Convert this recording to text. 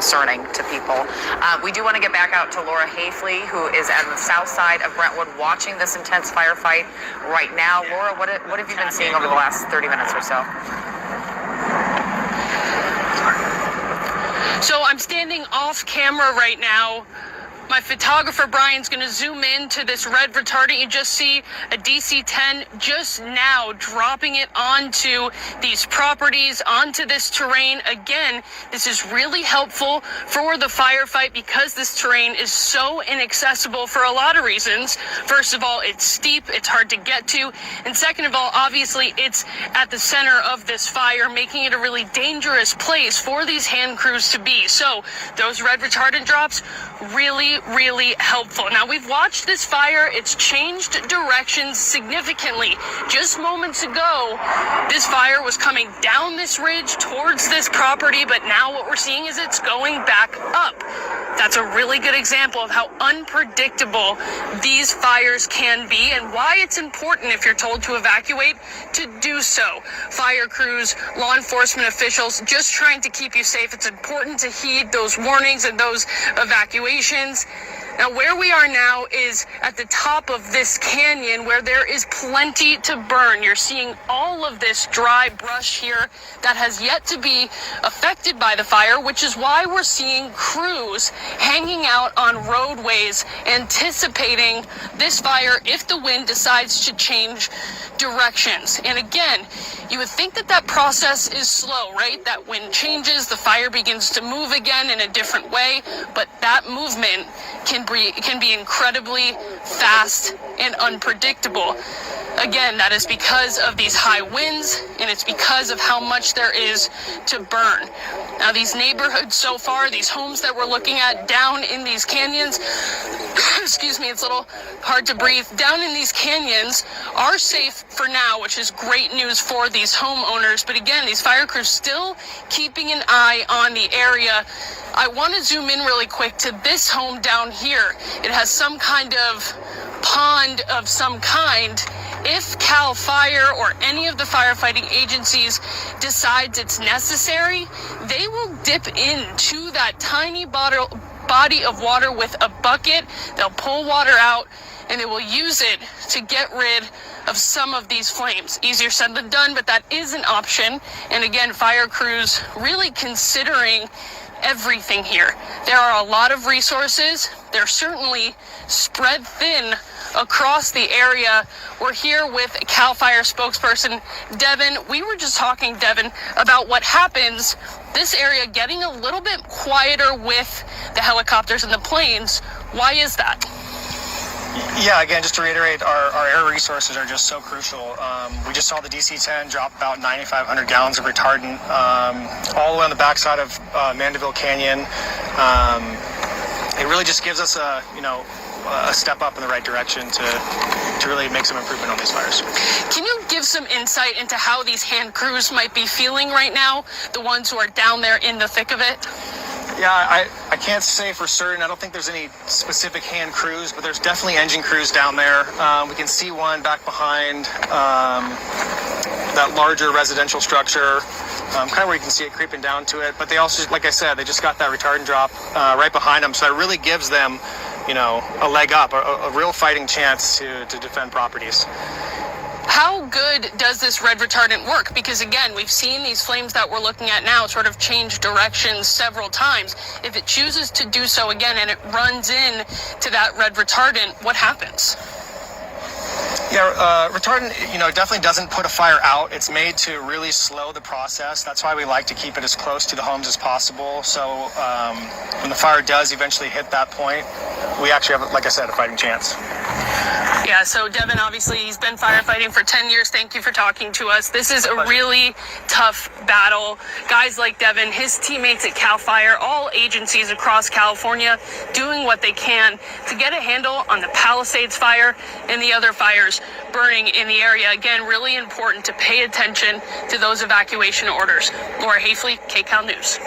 concerning to people. We do want to get back out to Laura Hafley, who is at the south side of Brentwood watching this intense firefight right now. Laura, what have you been seeing over the last 30 minutes or so? So I'm standing off camera right now. My photographer Brian's going to zoom in to this red retardant. You just see a DC-10 just now dropping it onto these properties, onto this terrain. Again, this is really helpful for the firefight because this terrain is so inaccessible for a lot of reasons. First of all, it's steep, it's hard to get to. And second of all, obviously, it's at the center of this fire, making it a really dangerous place for these hand crews to be. So those red retardant drops, really helpful. Now, we've watched this fire. It's changed directions significantly. Just moments ago, this fire was coming down this ridge towards this property, but now what we're seeing is it's going back up. That's a really good example of how unpredictable these fires can be and why it's important, if you're told to evacuate, to do so. Fire crews, law enforcement officials, just trying to keep you safe. It's important to heed those warnings and those evacuations. Now, where we are now is at the top of this canyon where there is plenty to burn. You're seeing all of this dry brush here that has yet to be affected by the fire, which is why we're seeing crews hanging out on roadways anticipating this fire if the wind decides to change directions. And again, you would think that that process is slow, right? That wind changes, the fire begins to move again in a different way, but that movement can be incredibly fast and unpredictable. Again, that is because of these high winds, and it's because of how much there is to burn. Now, these neighborhoods so far, these homes that we're looking at down in these canyons, excuse me, it's a little hard to breathe, down in these canyons are safe for now, which is great news for these homeowners. But again, these fire crews still keeping an eye on the area. I want to zoom in really quick to this home down here. It has some kind of pond of some kind. If CAL FIRE or any of the firefighting agencies decides it's necessary, they will dip into that tiny body of water with a bucket. They'll pull water out and they will use it to get rid of some of these flames. Easier said than done, but that is an option. And again, fire crews really considering everything here. There are a lot of resources. They're certainly spread thin across the area. We're here with CAL FIRE spokesperson Devin. We were just talking, Devin, about what happens this area getting a little bit quieter with the helicopters and the planes. Why is that? Yeah, again, just to reiterate, our air resources are just so crucial. We just saw the DC-10 drop about 9,500 gallons of retardant all the way on the backside of Mandeville Canyon. It really just gives us a step up in the right direction to really make some improvement on these fires. Can you give some insight into how these hand crews might be feeling right now, the ones who are down there in the thick of it? Yeah, I can't say for certain. I don't think there's any specific hand crews, but there's definitely engine crews down there. We can see one back behind that larger residential structure, kind of where you can see it creeping down to it. But they also, like I said, they just got that retardant drop right behind them, so that really gives them, a leg up, a real fighting chance to defend properties. How good does this red retardant work? Because again, we've seen these flames that we're looking at now sort of change directions several times. If it chooses to do so again and it runs in to that red retardant, what happens? Yeah, retardant, definitely doesn't put a fire out. It's made to really slow the process. That's why we like to keep it as close to the homes as possible. So when the fire does eventually hit that point, we actually have, like I said, a fighting chance. Yeah, so Devin, obviously, he's been firefighting for 10 years. Thank you for talking to us. This is a really tough battle. Guys like Devin, his teammates at CAL FIRE, all agencies across California doing what they can to get a handle on the Palisades fire and the other fires burning in the area. Again, really important to pay attention to those evacuation orders. Laura Hafley, KCAL News.